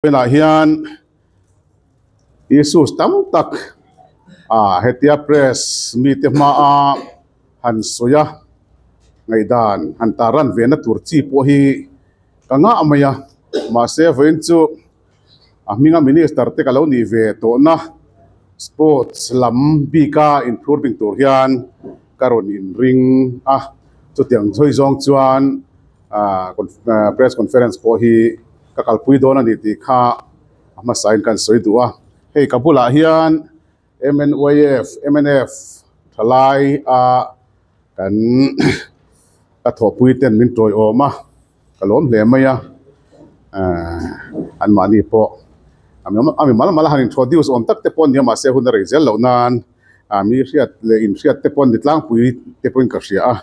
Pela hian Isus tam tak hetia press mi te ma a han soya ngai dan han taran vena turchi po hi kanga amaya ma se vein chu minga minister te kalo ni ve to na sports lam bika improving tur hian karon in ring chu tiang choi zong chuan press conference po hi kakalpui dona ni ti kha ama sign kan soi duwa hei kabula hian MNF thalai kan ka thopui ten min troi oma kalom hle maya an mani po ami mala han introduce om tak te pon ni ma se hun resel lo nan mi hriat le in hriat te pon ditlang pui te pon ka hria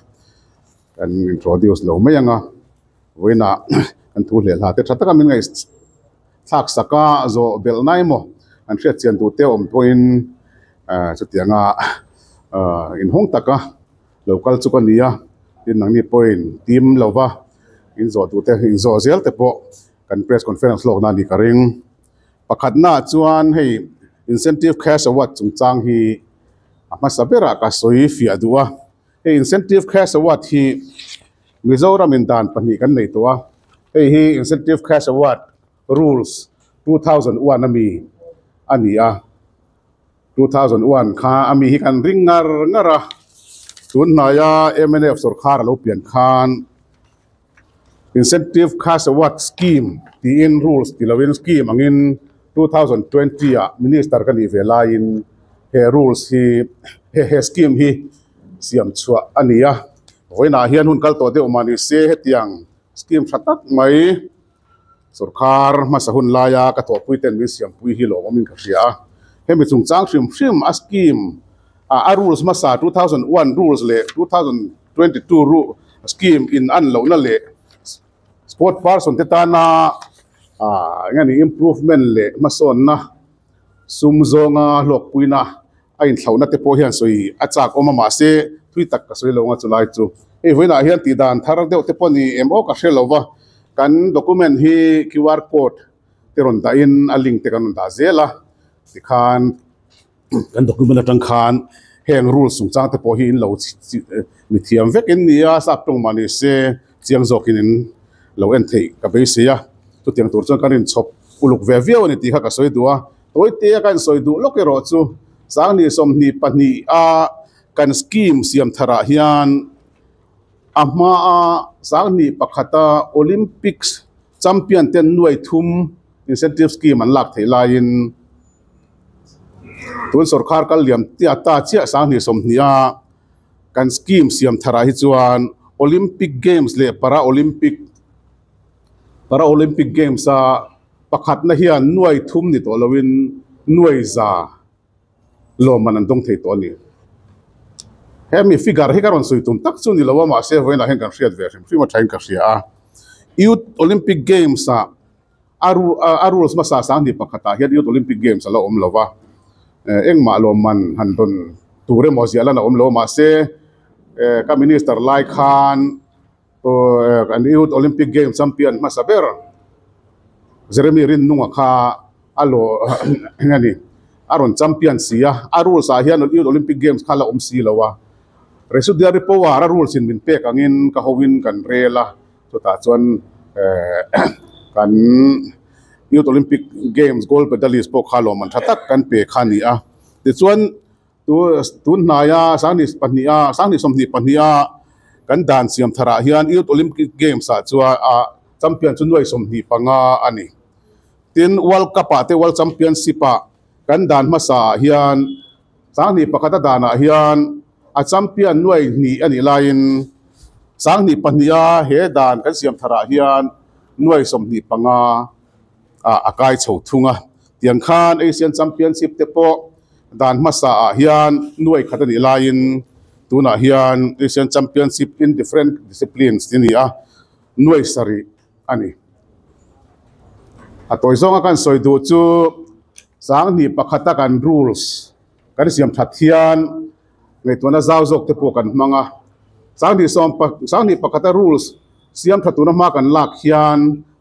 kan introduce lo mayanga voina an thu hle la te thataka min ngai thak saka zo bel nai mo an hriat chian tu te om point chutianga in hong taka local chukania tin nang ni point team lova in zo tu te in zo zel te po kan press conference log na ni karing pakhat na chuan hei incentive cash award chungchang hi ama sabera ka sawifiah duwa hei incentive cash award hi Mizoram in dan pani kan nei towa hei hi incentive cash award rules 2001 ania 2001 kha ami hi kan ring ngara tun na ya MNF sarkar lo pian khan incentive cash award scheme the in rules the lawin scheme angin 2020 minister kan ivela in he rules hi he scheme hi siam chua ania voina hian hun kal to de omani se hetiang scheme thatak mai sarkar masahun laya ka to puiten mi siam pui hi lo min ka ria hemi chungchang shrim a scheme a rules masa 2001 rules le 2022 rule scheme in an lo na le sport person te ta na ngani improvement le mason na sumzonga lok puina ain thlauna te po hian soi achak oma ma se thui tak ka soi lo nga chulai chu e voina hian ti dan thar deuh te poni mo ka hrelowa kan document hi QR code te ron da in a link te kan da zela ti khan kan document atang khan heng rules sung chang te po hi in lo mi thiam vek in nia sap tong mani se chiang zokin in lo en thei ka be se ya tu tiang tur chang kan in chop uluk ve viau ni ti kha ka soi duwa toi te kan soi du lokero chu sang ni som ni pani kan scheme siam thara hian ama sang ni pakhata Olympics champion ten nuai thum incentive scheme an lak thei lain tun sarkar kal liam tia ta chia sang ni som nia kan scheme siam thara hi chuan Olympic games le para Olympic games pakhat na hian nuai thum ni to lowin nuai za lo man an dong thei to ni hemi figure hi karon suitum tak chu ni lawa ma se voina hen kan hriat ve hrim ma thain ka hria youth Olympic games rules ma sa sang ni pakhata hian youth Olympic games ala om lova engma lo man han don ture mo ziala na om lo ma se ka minister lai khan an youth Olympic games champion ma saber Jeremy rin nunga kha alo ngani aron champion sia rules hian youth Olympic games khala om si lawa resudiary power rules in min pek angin ka howin kan rela so ta chuan kan youth Olympic games gold medalist po khalo man thatak kan pe khani ti chuan tu naya sang ni somni pania kan dan siam thara hian youth Olympic games chua champion chunwai somni panga ani tin world cup te world championship kan dan masa hian sang ni pakata dana hian a champion nuai ni ani lain sang ni pania he dan kan siam thara hian nuai somni panga akai chho thunga tiang khan Asian championship te po dan masa hian nuai khatani lain tuna hian Asian championship in different disciplines tinia nuai sari ani atoi zonga kan soidu chu sang ni pakhata kan rules kan siam that hian ngai tuna zaw zok te po kan manga sang ni pakhata rules siam thatuna ma kan lak hian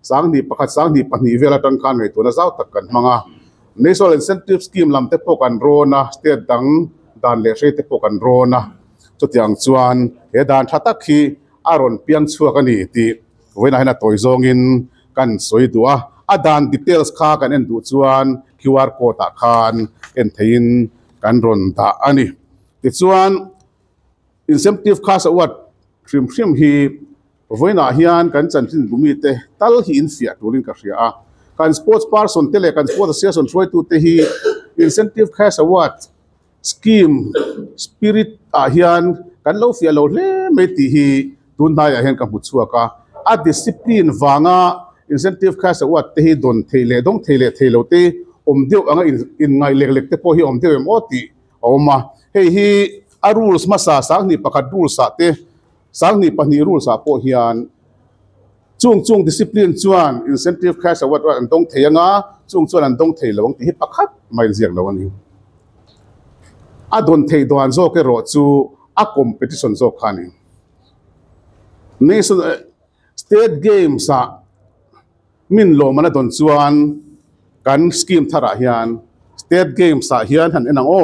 sang ni pakhat sang ni pani vela tan khan ngai tuna zau tak kan manga national incentive scheme lam te pokan rona state dang dan le hre te pokan rona chutiang chuan he dan thatak hi aron pian chuak ani ti voina hena toy zong in kan soidua adan details kha kan en du chuan QR code a khan en thein kan ron da ani ti chuan incentive kha sa wat hrim hi voina hian kan chanchin bumi te tal hi in fia turin ka hria a kan sports person tele kan sports association throi tu te hi incentive kha sa wat scheme spirit a hian kan lo fia lo hle me ti hi tun na ya hian ka bu chuaka a discipline wanga incentive kha sa wat te hi don theile dong theilo te omdeu anga in ngai lek te po hi omdeu em oti oma hei hi a rules ma sa sang ni pakhat rules sa te sang ni pani rules a po hian chung discipline chuan incentive kha sa wat an dong theyanga chung chuan an dong theilo ti hi pakhat mai ziak lo ani a don thei doan zo ke ro chu a competition zo khani national state games a min lo mana don chuan kan scheme thara hian state games a hian han enang o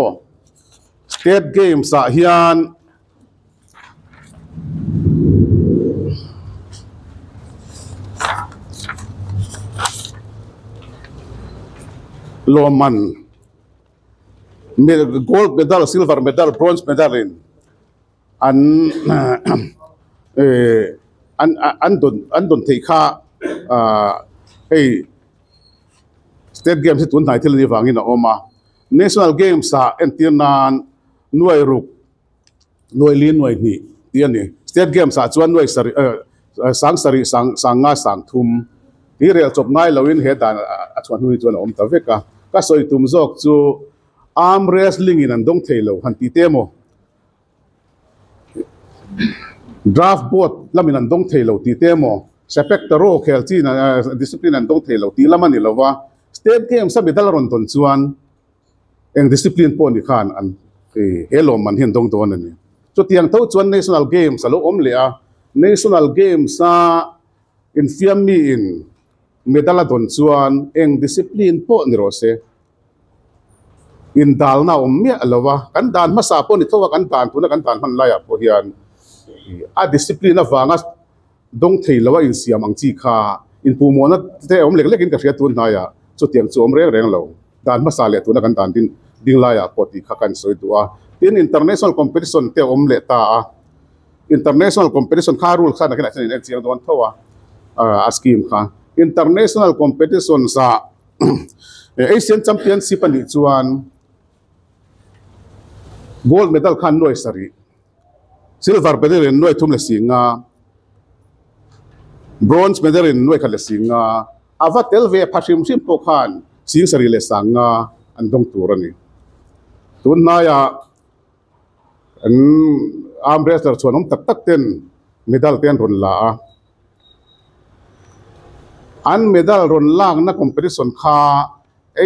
state games a hian loman gold medal silver medal bronze medal in an don thei kha hey state games tun nai thil ni wangin a oma national games a entirnan nuai ruk nuai lin nuai ni tiani state games a chuan nuai sari sang nga sang thum ti rel chop ngai loin he dan a chuan hui chuan om ta veka ka soi tum jok chu arm wrestling in an dong theilo han ti temo draft board lamin an dong theilo ti temo sepak taro khel chi na discipline an dong theilo ti lamani lova state games sa medal ron ton chuan eng discipline po ni khan an elo man hin dong don ani so tiang to chuan national games alo om le a national games sa in fiammi in medal don chuan eng discipline po ni ro se in dal na om me alowa kan dan ma sa po ni thowa kan dan tu na kan dan man la ya po hian a discipline na wanga dong theilawa in siam ang chi kha in pu mo na te om lek in ka hria tu na ya chu tiang chu om reng lo dan ma sa le tu na kan dan din ding la ya po ti kha kan soi tu a tin international competition te om le ta a international competition kha rule kha na kana chen in chiang don thowa a scheme kha international competition sa Asian championship ani chuan gold medal khan noi sari silver medal in noi thum le singa bronze medal in noi khale singa avatel ve phashim sim po khan sing sari le sanga an dong turani tun na ya an arm wrestler chuanom tak ten medal ten ron la an medal ron lang na competition kha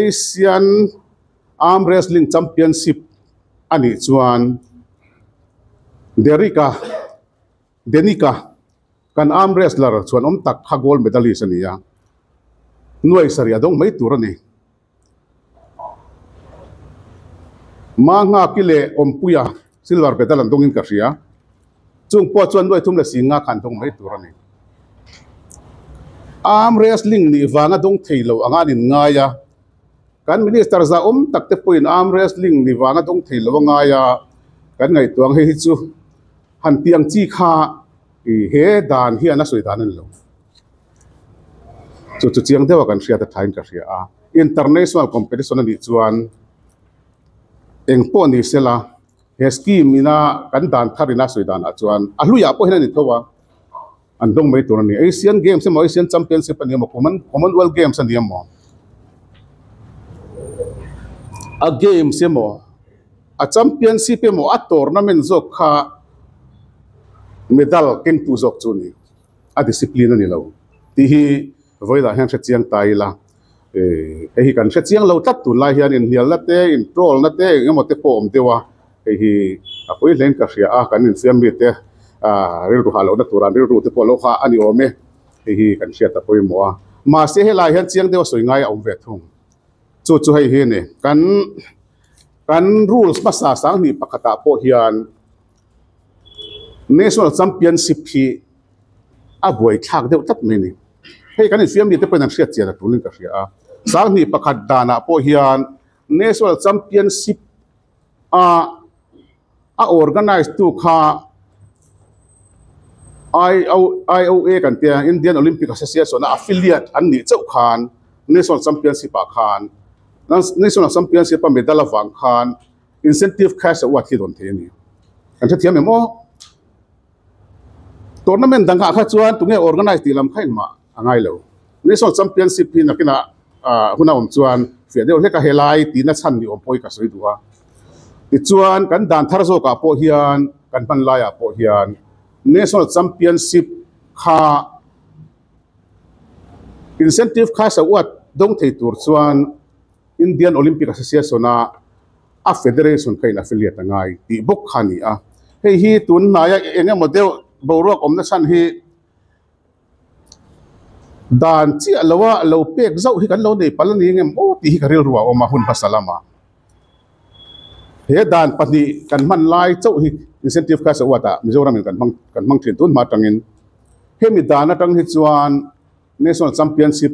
Asian arm wrestling championship ani chuan denika kan arm wrestler chuan om tak kha gold medalist ania nuai saria dong mai turani manga kile ompuya silver medal an dongin ka hria chung po chuan nuai thum la singa khan dong mai turani arm wrestling ni wanga dong theilo anga nin ngaia kan minister za takte point arm wrestling ni wanga dong theilo ngaia kan ngai tuang he hi chu han tiang chi kha he dan hi ana soi dan an lo chu chiang dewa kan hria ta thain ka hria a international competition ani chuan eng po ni sela he scheme ina kan dan tharina soi dan a chuan a hluya po hena ni thowa an dong mai turani Asian games mo Asian championship ani mo commonwealth games ani mo a games mo a championship mo a tournament zok kha medal keng tu zok chuni a discipline ani lo ti hi voila han che chiang tai la hi kan che chiang lo tat tu la hian in hial la te in troll na te ngamo te pom dewa hi a poi len ka hria a kan in siam mi te ril ru halo na turan ril ru te polo kha ani ome hi kan sia ta poi mo mà sẽ helai hian chiang deuh soi ngai om ve thung chu hei hi ni kan rules masa sang ni pakata po hian national championship hi a buai thak deuh tak mai ni hei kan fiam ni te penan hriat chian a tulin ka hria a sang ni pakhat dana po hian national championship a organize tu kha IOA kan tia Indian Olympic Association affiliate an ni chau khan national championship a khan national championship a medal awang khan incentive cash award hi don the ni kan thiam emo tournament danga kha chuan tunge organize ti lam khain ma angai lo national championship hi nakina huna chuan fia deuh hleka helai ti na chan ni poi ka soi duwa ti chuan kan dan thar zo ka po hian kan man laia po hian national championship kha incentive cash award dong thei tur chuan Indian Olympic Association a federation kain affiliate ngai ti bok khani a hei hi tun na ya enge model borok omna san hi dan chi alawa lo pek zau hi kan lo nei palani ngem o ti hi karil ruwa o ma hun pasalama he dan pani kan man lai chau hi incentive cash award a mizoram kan mang thin tun ma tangin he mi dana tang hi chuan national championship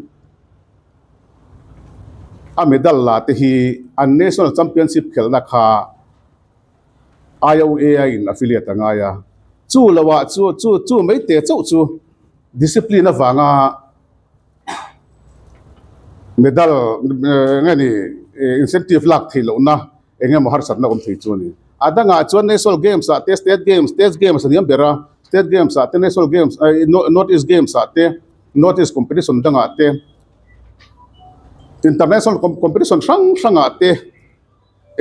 a medal la te hi an national championship khelna kha IOA in affiliate ngaia chu lawa chu mai te chu discipline awanga medal ngani incentive lak thilo na enge mo har satna thei chu ni adanga chuan national games a te state games aniam bera state games a te national games notice games a te notice competition danga te international competition sang ate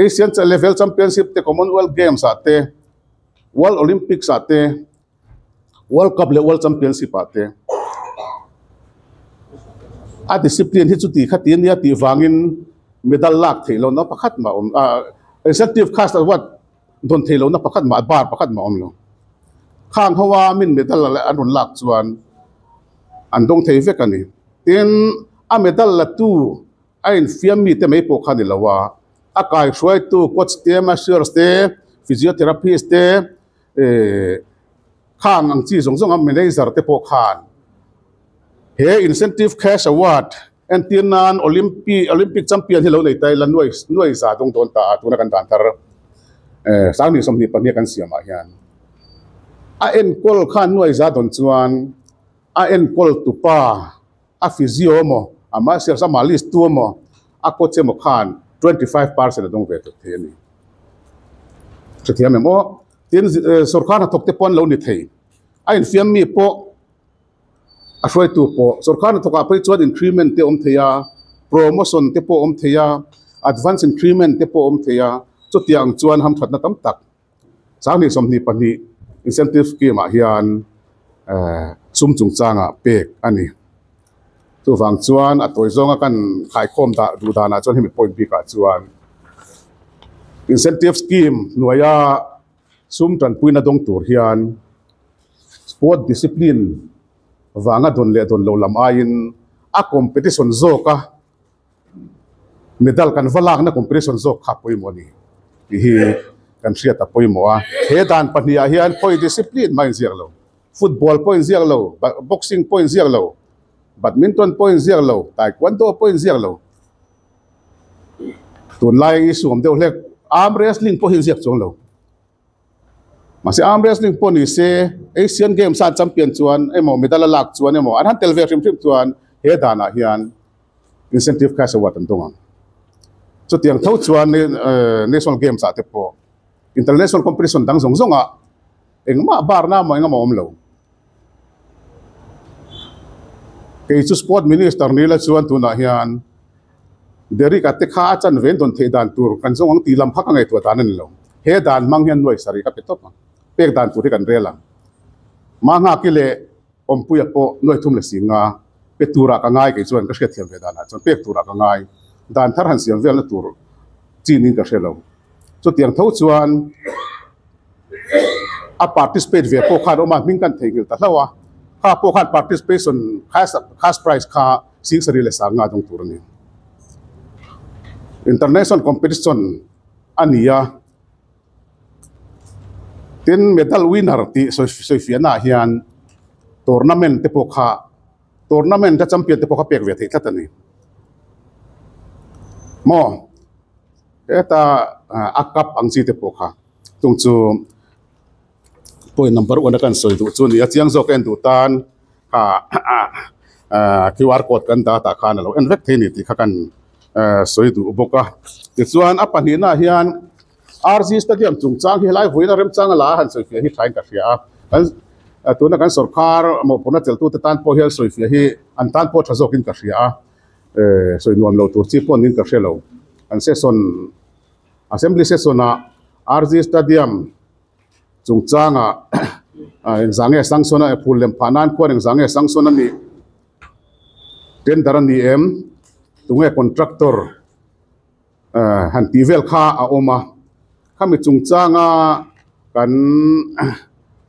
Asian level championship te Commonwealth games ate World Olympics ate World Cup level championship ate a discipline hi chuti khatin ya ti wangin medal lak theilo na pakhat ma incentive cash award don theilo na pakhat ma bar pakhat ma omlo khang hawa min medal la anun lak chuan andong thei vek ani tin a medal la tu ain fiam mi te mai po khani lawa a kai hruai tu coach te masseurs te physiotherapist te khang ang chi zong am manager te po khan he incentive cash award and tinan olympic champion hilo nei tai la nuai za dong don ta atuna kan dan tar sang ni som ni pani kan siama hian a en kol khan nuai za don chuan a en kol tu pa a physio mo ama ser sa malis tu mo a coach mo khan 25% dong ve to theni chithia me mo tin sarkar thok te pon lo ni thei a in fiam mi po a hroi tu po sarkar thoka pai chuan increment te om theya promotion te po om theya advance increment te po om theya chu tiang chuan ham thatna tam tak sang ni som ni pani incentive scheme a hian sum chung changa pek ani tu wang chuan a toy zonga kan khai khom da du dana chuan hemi point bi ka chuan incentive scheme nuaya sum tan puina dong tur hian sport discipline wanga don le don lo lam ain a competition zoka medal kan valak na competition zok kha poi moni hi kan hriat a poi mo a he dan pahnia hian poi discipline mai ziak lo football point ziak lo boxing point ziak lo badminton point ziak lo taekwondo point ziak lo tun lai isum deuh hlek arm wrestling po hin ziak chong lo masi arm wrestling po ni se Asian Games sa champion chuan emo medal lak chuan emo an han telve rim chuan he dana hian incentive cash award an donga chu tiang thau chuan national games ate po international competition dang zonga engma bar na mo engma om lo kei chu sport minister nila chuan tuna hian deri ka te kha chan ven don the dan tur kan zong ang tilam phak ngai tu tanan lo he dan mang hian noi sari ka petop pek dan tur kan rela ma nga kile om puya po noi thum le singa pe tura ka ngai ke chuan ka hret thiam ve dan a chon pek tura ka ngai dan thar han siam vel na tur chinin ka hrelo chu tiang tho chuan a participate ve po khan oma ming kan theigil ta hlawa kha po khan participation cash prize kha sing sari le sang nga dong tur ni international competition ania tin medal winner ti sawifiah na hian tournament te po kha tournament ta champion te po kha pek ve thei thlatani mo eta akap ang chi te po kha tung chu point number 1 kan soi du chu ni achiang zo ken du tan kha QR code kan data khan lo en vek thei ni ti kha kan soi du boka ti chuan a pani na hian RG stadium chungchang hi lai voina rem chang la han sawifiah hi thain ka hria kan tuna kan sarkar mo puna chel tu tan po hian sawifiah hi an tan po thazokin ka hria soi nuam lo tur chi pon nin ka hrelo an session assembly session na RG stadium chungchanga engzange sangsona phulem phanan ko engzange sangsona ni tender ni em tunge contractor han tivel kha a oma khami chungchanga kan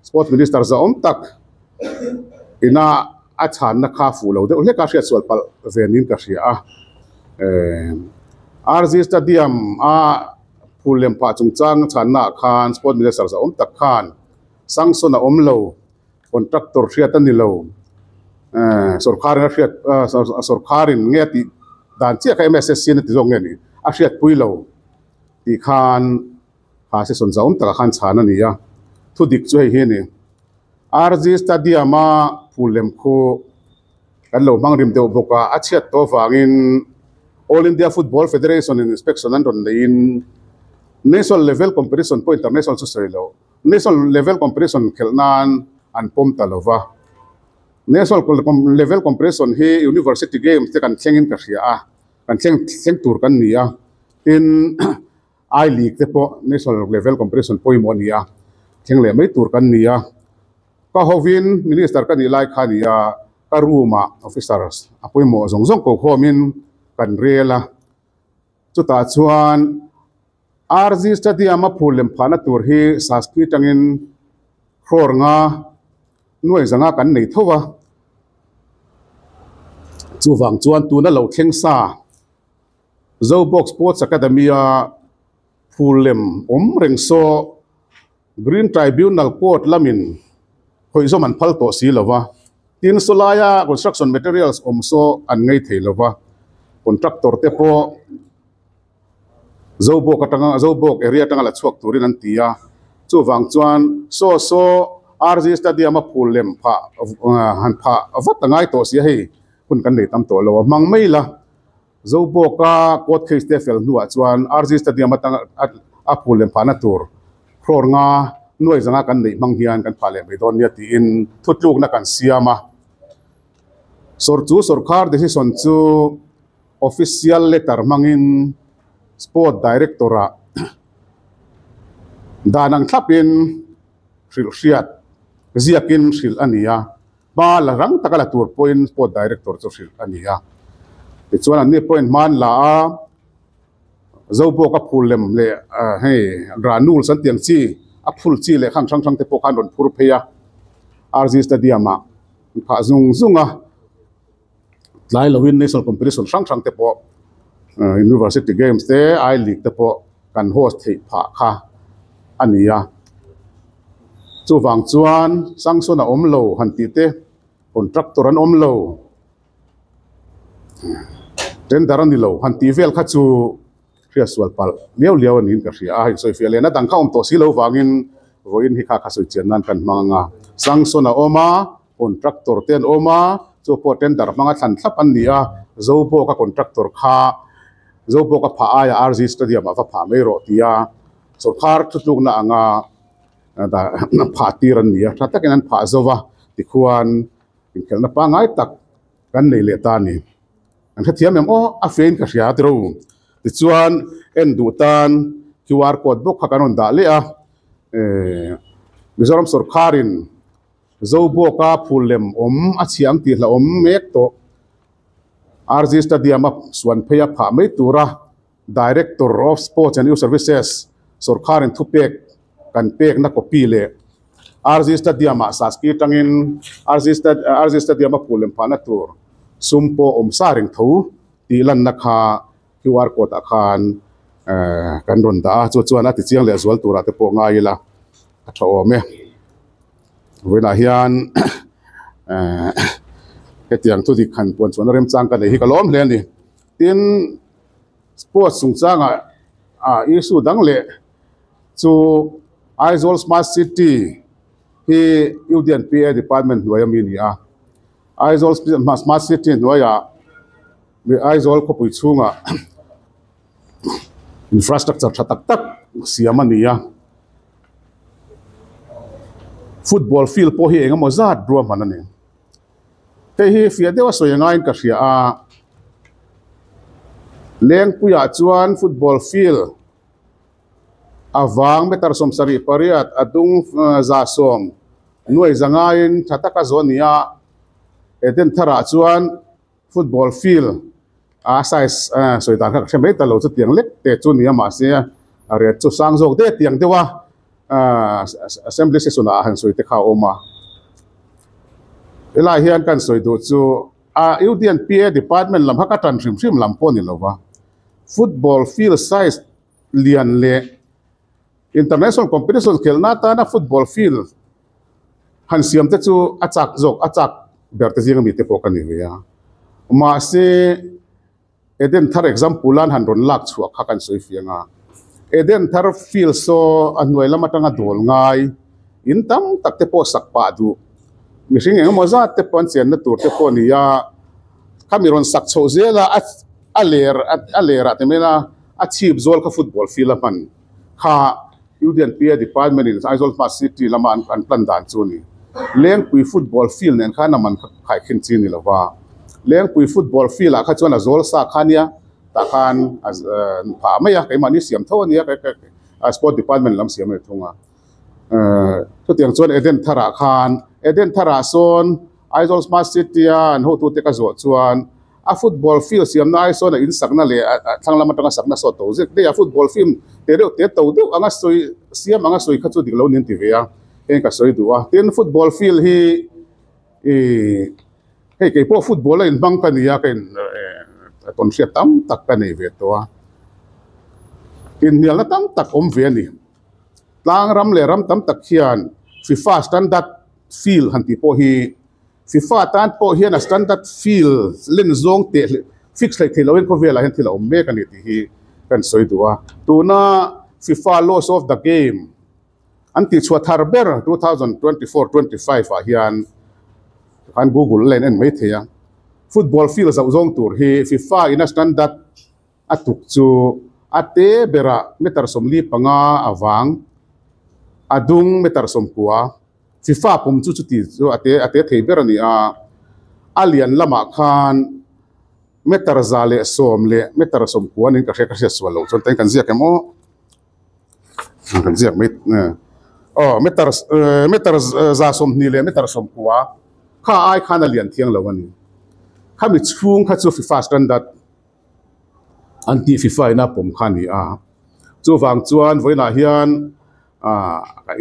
sport minister za om tak ina a chan na kha fu lo de le ka hria chwal pal venin ka hria RG stadium a phulem pa chungchang chan na khan sport minister za om tak khan sangsona om lo contractor hriat ani lo sarkarin hriat sarkarin nge ti dan chia ka MSSC na ti zong nge ni a hriat pui lo ti khan kha se son zaum taka khan chhan ani ya thu dik chu hi ni RG stadium a phulem khu kan lo mang rim deu boka a chiat to wangin All India Football Federation inspection an ron lein national level competition po international society lo national level competition khelnan an pom talova national level competition hi university games te kan thlengin ka hria a kan thleng tur kan ni a in I league te po national level competition po mo ni a thleng le mai tur kan ni a ka hovin minister kan ni lai kha ni a ka ruma officers apoi mo zong zong ko khomin kan rela chuta chuan RG stadium a phulem phana tur hi sanskrit angin khor nga nuai zanga kan nei thowa chuwang chuan tuna lo thleng sa zo box sports academy a phulem reng so green tribunal court lamin hoi zo man phal to si lova tin solaya construction materials so an ngei thei lova contractor te po zobok atanga zobok area tanga la chuak turin an tia chuwang chuan so RG stadium a phulem pha han pha avat tangai to sia hei kun kan nei tam to lo mang mai la zobok a court case te fel nuwa chuan RG stadium atanga a phulem pha na tur khor nga nuai zanga kan nei mang hian kan phale mai don ya ti in thutluk na kan siama sarkar decision chu official letter mangin sport directora danang thlapin hriat ziakin hril ania ba la rang takala tur point sport director chu hril ania ti chuan an ni point man la a zobo ka phulem le hei ranul san tiang chi a phul chi le khang thang te po khan ron phur pheya RG stadium a pha zunga lai lowin national competition sang te po university games te I league te po kan host thei pha kha ania chuwang chuan sangsona omlo hanti te contractor an omlo tender ani lo hanti vel kha chu hria swal pal liao anin ka hria a sawifiah le na dang kha to si lo wangin roin hi kha soi chen nan kan manga sangsona oma contractor ten oma chu po tender manga thlan thlap an nia zobo ka contractor kha zobo ka pha aya RG stadium ava pha mai ro tia sarkar thutluk na anga da pha tiran nia thatakin an pha zowa tikhuan in khelna pa ngai tak kan nei le ta ni an khathiam em a fein ka hria tro ti chuan en du tan QR code book kha kanon da le a Mizoram sarkarin zobo ka phulem a chiang ti hla mek to RG stadium swan pheya pha mai tura director of sports and youth services sarkarin thupek kan pek na copy le RZ Stadium saski tangin RZ Stadium pulem phana tur sumpo saring tho tilan nakha QR code akhan kan ronda chuan ati chiang le zual tura te po ngaila atho me wena hian hetiang tu di khan pon chuan rem chang ka nei hi kalom hle ni tin sports sung changa isu dang le chu Aizawl Smart City hi UDNPA department noyami ni Aizawl Smart City noya mi Aizawl ko pui chunga infrastructure thatak tak siama niya football field po hi engamo zat bro manani te hi fia dewa soyangain ka ria leng puya chuan football field awang metar som sari pariat adung za som nuai zangain thataka zonia eden thara chuan football field size soitan kha khemei talo chu tiang lek te chu nia ma se are chu sang jok de tiang dewa assembly session han soite kha oma ela hian kan soidu chu UDNPA department lam haka tan hrim lam pon ni lova football field size lian le international competition khelna ta na football field han siam te chu achak berte jing mi te pokani ya ma se eden thar example an han ron lak chu kha kan soifianga eden thar field so anwai lama tanga dol ngai in tam tak te po sakpa du mihring engemaw zat te pon chen na tur te po ni ya kamiron sak chho zela alera te mena achieve zol ka football field man kha UDNPA department in Aizawl Smart City lama an plan dan chu ni leng pui football field nen kha naman khai khin chi ni lawa leng pui football field kha chuan azol sa khania ta khan pha maya kai mani siam tho ania kai sport department lam siam e thunga to tiang chuan eden thara son Aizawl Smart City an ho tu te ka zo chuan a football field siam na ai son in sakna le thanglam atanga sakna so to je de a football field te to do anga soi siam anga soi kha chu diklo nin ti veya en ka soi duwa ten football field hi hei ke po football in bang ka niya ken ton sia tam tak ka nei ve to in nial na tam tak om ve ni tlang ram le ram tam tak hian FIFA standard field han ti po hi FIFA tan po hian a standard field len zong te fix like theloin ko vela hen thila om me kan ti hi kan soi duwa tuna FIFA laws of the game anti chua tharber 2024-25 hian kan Google len en mai theya football field za zong tur hi FIFA in a standard atuk chu ate bera metar somli panga awang adung metar som kuwa FIFA pum chu ti chu ate theiber ani alian lama khan metar zale som le metar som kuwa nin ka kha swalo chon tan kan zia kemo kan zia mit metar za som ni le metar som kuwa kha ai khan alian thiang lawani khami chung kha chu FIFA standard anti FIFA ina pum khani chu wang chuan voina hian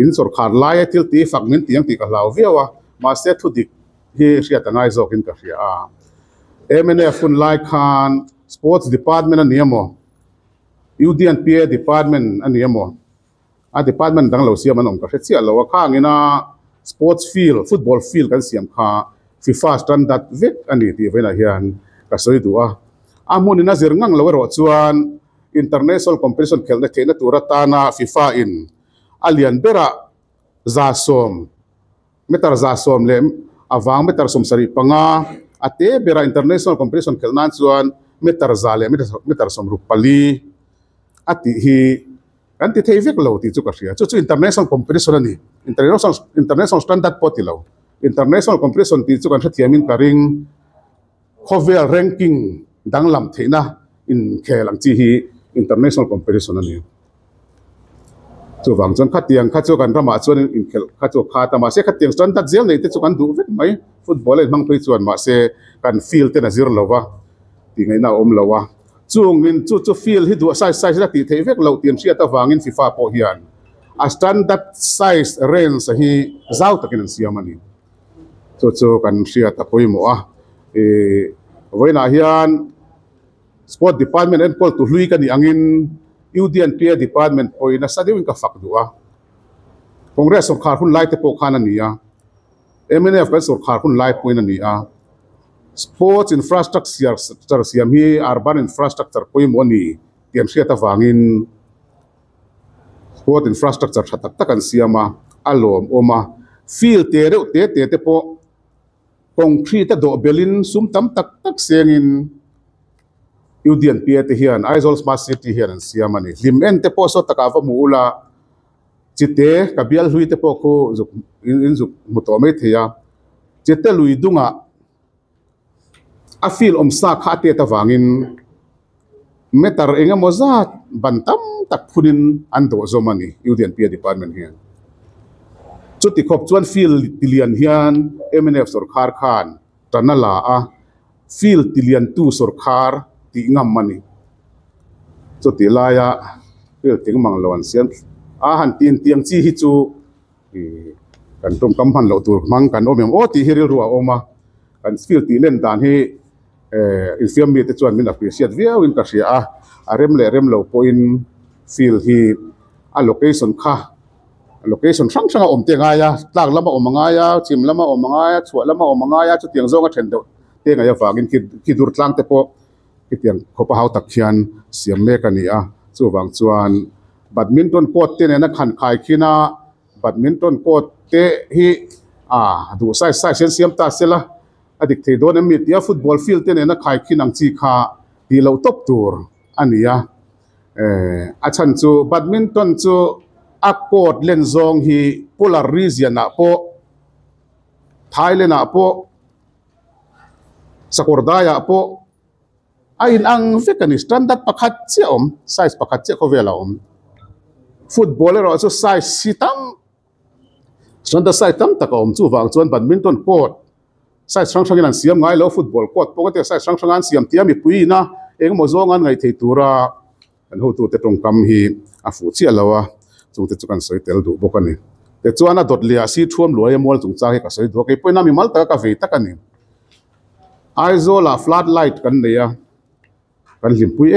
in sor khar lai til ti fak min tiang ti ka law viawa ma se thu dik hi ria tangai zo kin ka ria MNF fun lai khan sports department aniamo UDNPA department aniamo department dang lo siam anom ka chia lo khang ina sports field football field kan siam kha FIFA standard vek ani ti vena hian ka soi duwa amun ina zirngang lo ro chuan international competition khelna theina turata na FIFA in alian bera zasom metar zasom le awang metar som sari panga ate bera international competition khelnan chuan metar zale metar som rupali ati hi kan ti theivek lo ti chu ka ria chu international competition ani international standard poti lo international competition ti chu kan thiamin karing khovel ranking danglam theina in khelang chi hi international competition ani chu wang chon khatiang kha chu kan rama chuan in khel kha chu kha ta ma se khatiang chon ta zel nei te chu kan du vek mai football en mang phei chuan ma se kan field te na zir lowa ti ngai na om lowa chung in chu field hi du sai la ti thei vek lo tiam sia ta wangin FIFA po hian a standard size range hi zau takin siam ani chu kan hriat a poimo a voina hian sport department and call to hlui kan angin UDNP department poina sadiwin ka fakdua congress sarkar hun lai te po khana nia MNF kan sarkar hun lai poina nia sports infrastructure siam hi urban infrastructure poimo ni tiam hriat awangin sport infrastructure thatak takan siama alom oma field te po concrete do belin sum tam tak sengin UDNP te hian Aizawl smart city hian siam ani lim en te po so taka va muula chite kabial hlui te po ko in zuk muto me thia chite lui dunga a fil omsa kha te tawangin metar enga mozat bantam tak phunin ando zomani UDNP department hian chuti khop chuan fil tilian hian MNF sarkar khan tanala a fil tilian tu sarkar ti ngam mani chuti laya fil ting manglawan sian a han tin tiang chi hi chu kan tum kam han lo tur mang kan omem o ti hiril ruwa oma kan fil ti len dan hi infiam mi te chuan min appreciate via win ka ria a rem lo point feel hi a location kha location sang om te ngaia tlak lama om ngaia chim lama om ngaia chua lama om ngaia chu tiang zonga then do te ngaia wangin ki dur tlang te po ki tiang khopa hau tak khian siam me kania chu wang chuan badminton court te na khan khai khina badminton court te hi du sai siam ta sela adik thei don mi tia football field te na khai khinang chi kha ti lo top tur ania a chan chu badminton chu a court len zong hi polar region na po Thailand na po Sakordaya po ain ang Afghanistan dat pakhat che size pakhat che ko vela footballer also size sitam standard size tam tak chu wang chuan badminton court sai sang sang an siam ngai lo football court pokate sai sang sang an siam tiami puina eng mo zong an ngai thei tura an ho tu te tong kam hi a fu chi alawa chung te chukan soi tel du bokani te chuana dot lia si thuam loi mol chung cha he ka soi do ke poina mi mal ta ka ve takani aizola floodlight kan neya kan lim pui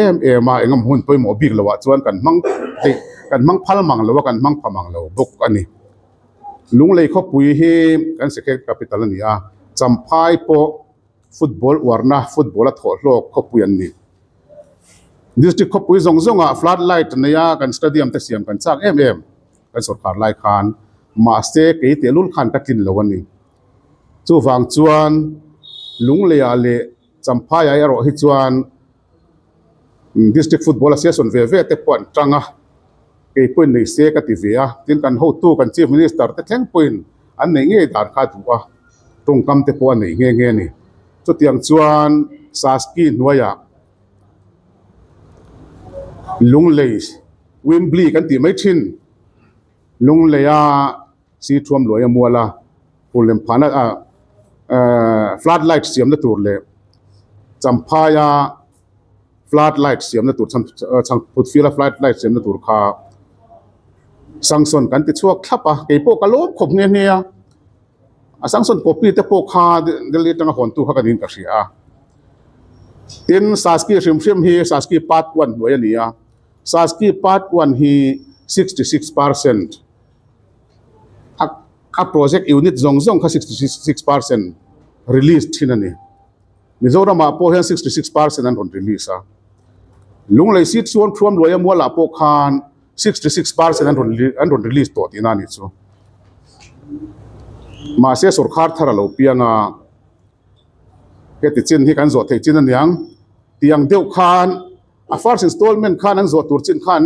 ma engam hun poi mo big lawa chuan kan mang phal mang lawa kan mang phamang lo bok ani lung lei kho pui hi kan se capital ania champhai po football warna football a tholok khopuyan ni district khopui zonga floodlight neya kan stadium te siam kan chak kan sarkar lai khan ma se ke te lul khan takin lawani chu wang chuan lung leya le champhai ai ro hi chuan district football association ve te pon tanga ke point nei se ka ti via tin kan ho tu kan chief minister te thleng point an nei nge dar kha tu a tung kam te po nei nge ni chu tiang chuan saski nuaya lung lei Wembley kan ti mai thin lung leya si thuam loya muala pulem phana floodlight siam na tur le champhaya floodlight siam na tur chang put fila floodlight siam na tur kha sangson kan ti chuak thlapa ke po kalom khop nge ya asangson copy te po kha deli tanga hon tu kha kadin ka ria tin saski shim hi saski part 1 loya nia saski part 1 hi 66% a project unit zong kha 66% released thinani Mizoram ma po hian 66% an on release a lunglei sit chuan thuam loya muala po khan 66% an on release to tinani chu ma se sarkar thara lo pianga heti chin hi kan zo thei chin aniang tiang deu khan a first installment khan an zo tur chin khan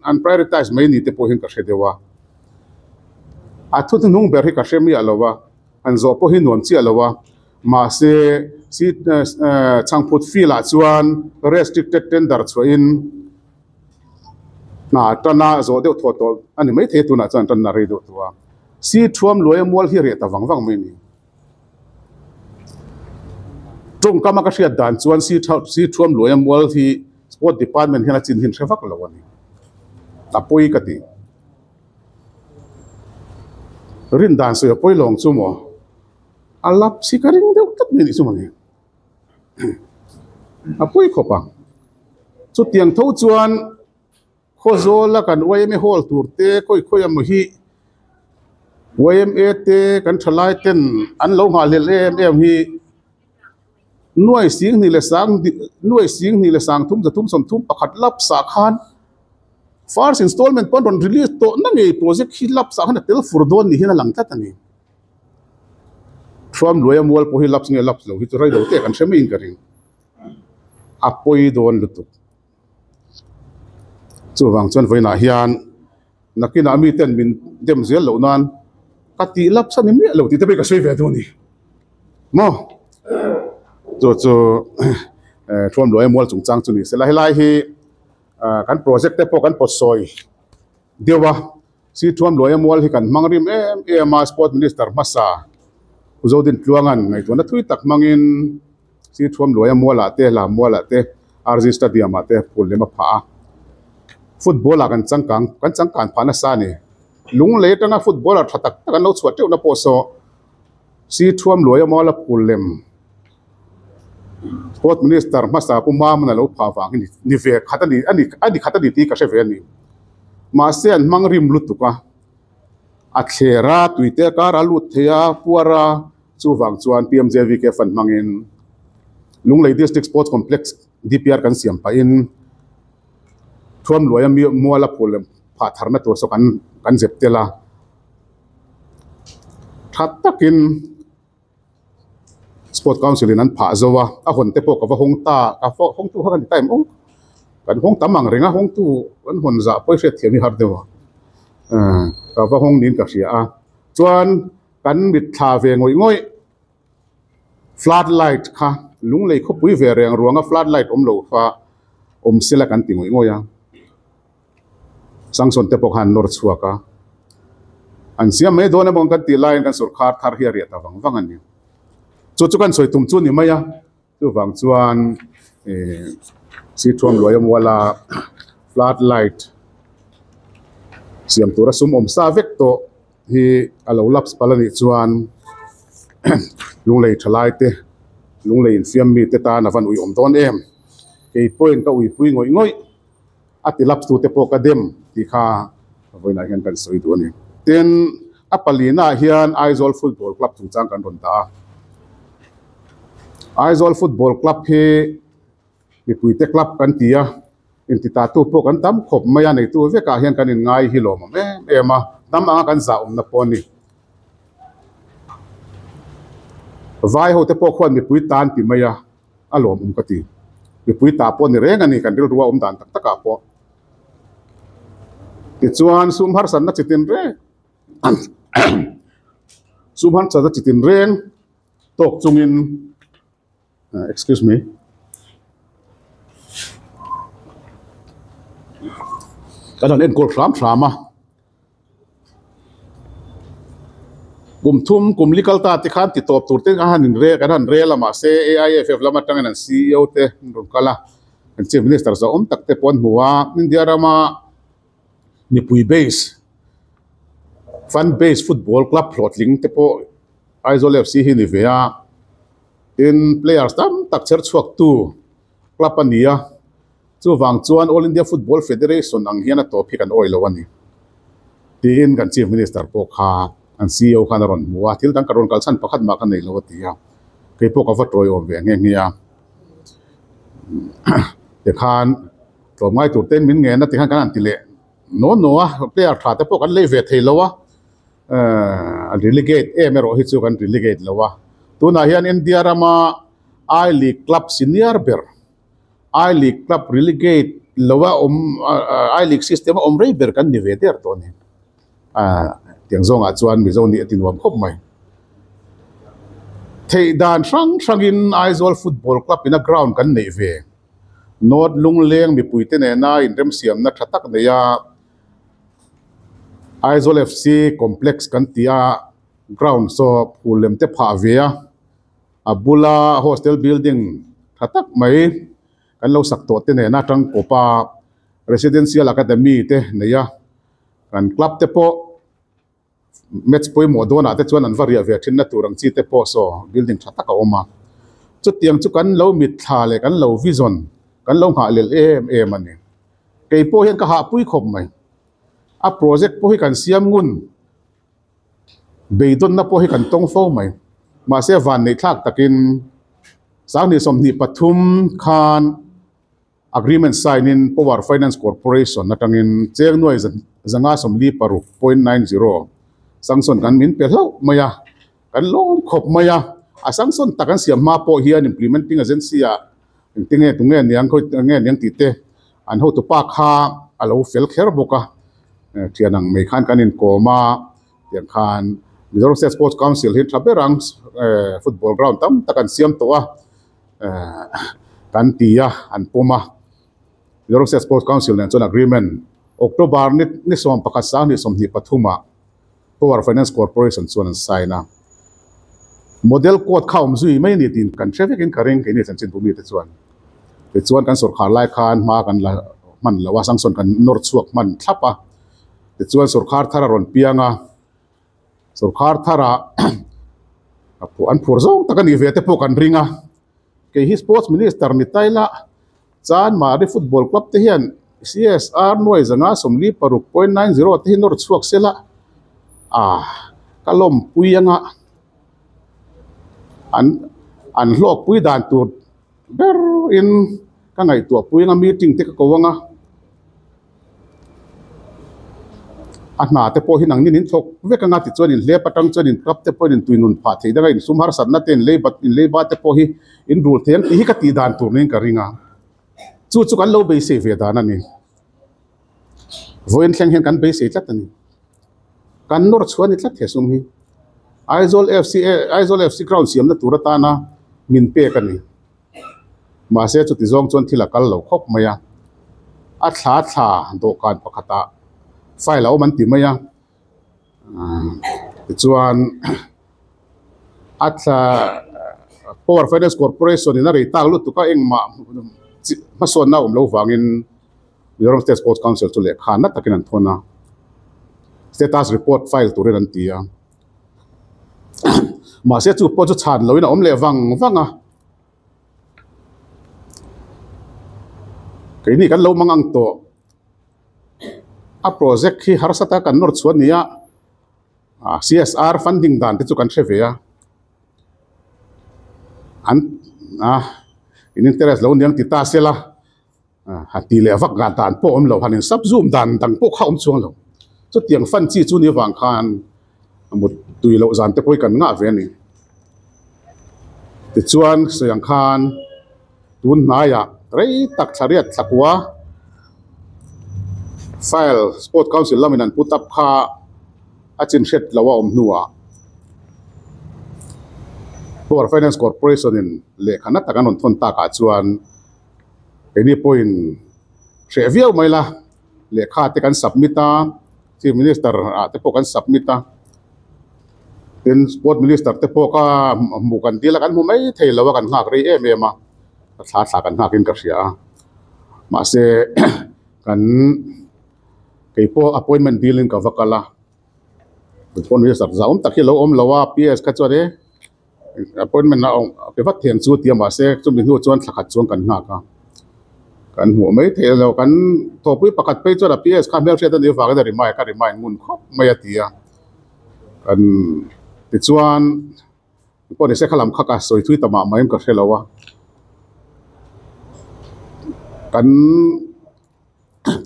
an prioritize mai ni te po hin ka hredewa a thu nung ber hi ka hremi alowa an zo po hi nuam chi alowa ma se si changput fila chuan restricted tender chuin na tana zo deu thotol ani mai the tu na chan tan na re do tuwa si thuam loya mol hi re ta wang mai ni tung kama ka hriat dan chuan si thuam loya mol hi sport department hena chin hin threvak lawani apoi kati rin dan so poi long chu mo alap sikaring deuh tak ni chu mangi apoi khopa chu tiang tho chuan khozola kan YMA hall turte khoi am hi YMA te kan thalai ten an lo ma le em hi nuai sing ni le sang thum za thum som thum pakhat lap sa khan first installment pon ron release to na nge project hi lap sa khan tel furdon ni hina lang ta tani from loya mol po hi laps nge laps lo hi rai do te kan sheme in karing apoi don lutu chu wang chuan voina hian nakina mi ten min dem zel lo nan kati lap sa ni me lo ti te be ka sei ve do ni mo chu from loya mol chung chang chu ni sela helai hi kan project te po kan posoi dewa si from loya mol hi kan mangrim ma sport minister masa uzodin tluangan ngai to na thui tak mangin si from loya mol ate la mol ate RG stadium ate pullema pha football kan changkan phana sa ni lung le tanga footballer thatak kan lo chuat na po so si from loya mol pullem sport minister masa puma mana lo pha wang ni ve khatani ani khatani ti ka se ve ni ma se an mangrim lutuka a thera tuite kar alut thea puara chu wang chuan PMJV ke fan mangin lunglei district sports complex DPR kan siam pa in thuam loya mi muala pulem pha tharna tur so kan jeptela thattakin sport council in an pha zowa a hon te po ka hong ta ka hong tu han time ong kan hong tamang renga hong tu kan hon za poi se thiami har dewa ka hong nin ka ria a chuan kan mit tha ve ngoi floodlight kha lunglei kho pui ve reng ruanga floodlight om lo fa om sila kan ti ngoi ya sangson te pok han nor chuaka an siam me dona bong kan ti line kan sarkar thar hi ria ta wang ani chu kan soi tum chu ni maya chu wang chuan si thuam loyam wala floodlight siam tura sum om sa vek to hi alo laps palani chuan lunglei thalai te lunglei infiam mi te ta na van ui om don em ke point ka ui pui ngoi ati laps tu te po ka dem ti kha voina hian kan soi du ani ten apalina hian Aizawl football club chung chang kan ron ta Aizawl football club he mi pui te club kan tia in ti ta tu po kan tam khop maya nei tu ve ka hian kan in ngai hi lo ma ema tam anga kan za na poni vai ho te po khwan mi pui tan pi maya alom ka ti mi pui ta po ni reng ani kan ril ruwa dan tak taka po ti chuan sum har san na chitin re sum han cha chitin reng tok chungin excuse me kan len kol ram kum legal ta ti khan ti top tur te han re kan han re lama se AIFF lama tangan an CEO te ron kala an chief minister za tak te pon huwa india rama ni pui base fan base football club plotling te po Aizawl FC hi ni vea in players tam tak cher chuak tu club ania chu wang chuan All India Football Federation ang hian a topic an oilo ani tin kan chief minister po kha an CEO khan ron muwa thil tan karon kalsan pakhat ma kan nei lo tia ke po ka va troi om ve nge ngia te khan to mai tur ten min nge na ti khan kan an ti le no a player tha te po kan le ve thei lo wa relegate ero hi chu kan relegate lo wa tuna hian India rama I League club senior ber I League club relegate lowa I League system rei ber kan ni ve der to ni tiang zong a chuan mi zong ni atinwam khop mai thei dan sang in Aizawl football club in a ground kan nei ve not lung leng mi puite ne na in rem siam na thatak ne ya Aizawl FC complex kan tia ground so pulem te pha ve a abula hostel building thatak mai kan lo sak to te ne na tang kopa residential academy te ne ya kan club te po match poi mo dona te chuan an varia ve thin na turang chi te po so building thata ka oma chu tiang chu kan lo mit tha le kan lo vision kan lo ha lel em ani kei po hian ka ha pui khop mai a project po hi kan siam ngun beidon na po hi kan tong fo mai ma se van nei thak takin sang ni som ni pathum khan agreement sign in Power Finance Corporation natangin cheng noi zanga somli paru 0.90 sangson kan min pe hlo maya kan lom khop maya a sangson takan siam ma po hian implementing agency a tinge tunge niang khoi nge niang ti te an ho to pa kha alo fel kher boka thianang me khan kanin koma tiang khan Mizoram State Sports Council hin thaberang football ground tam takan siam to a kan tia an poma Mizoram State Sports Council nen chon agreement October ni som pakasa ni som ni pathuma Power Finance Corporation chuan saina model code khaum zui mai ni tin kan traffic in karing ke ni chan chin bumi te chuan kan sarkar lai khan ma kan la man lawa sangson kan nor chuak man thlapa te chuan sarkar thara ron pianga sarkar thara apu an phur zong takani ve te po kan ringa ke hi sports minister ni taila chan ma ri football club te hian CSR noi zanga somli paruk 0.90 te nor chuak sela kalom puyanga an hlok pui dan tur ber in ka ngai tu puyanga meeting te ka wanga na te po hinang nin thok ve ka nga ti chuan in le patang chuan in kap te po in tuinun pha thei danga in sumhar satna ten le ba te po hi in rule theng hi ka ti dan tur nin ka ringa chu kan lo be se ve dan ani voin thleng hen kan be se tlatani kan nor chuan itla thesum hi Aizol FC ground siam na turata na min pe kani ma se chu ti zong chon thila kal lo khop maya a thla do kan pakhata file au man ti maya chuan a thla Power Finance Corporation in a rei tak lu tu ka eng ma son na lo wangin Mizoram State Sports Council chu le khan na takin an thona status report file tu ren tia ma se chu po chu chan loina om le wanga ke ni kan lo mangang to a project hi harsata kan nor chuan nia CSR funding dan te chu kan thevea an in interest lo niang ti ta sela hati le vak gan tan po om lo hanin sub zoom dan tang po kha om chuang lo chu tiang fan chi chu ni wang khan một tùy lộ dàn tới cuối cần ngã về này thì chuan suyang khan tuôn ngaia rei tak hriat thakwa file sport council laminan put up kha achin shet lawa nuwa Power Finance Corporation in le khana takan on thon ta ka chuan any point review mai la le kha te kan submita chief minister te po kan submita tin sport minister te po ka mukan dila kan mu mai thei lawa kan ngak rei ma thla kan ngakin ka ria ma se kan kei po appointment deal in ka vakala sport minister zaum takhi lo om lawa PS ka chore appointment na ke vat thian chu tia ma se chu mi hu chuan thakhat chuang kan ngaka kan hu mai thei lo kan thopui pakat pe chora PS ka mel theta ni wa ka rimai ngun khop mai atia kan ti chuan po ni se khalam khaka soi thui tama mai ka hrelowa kan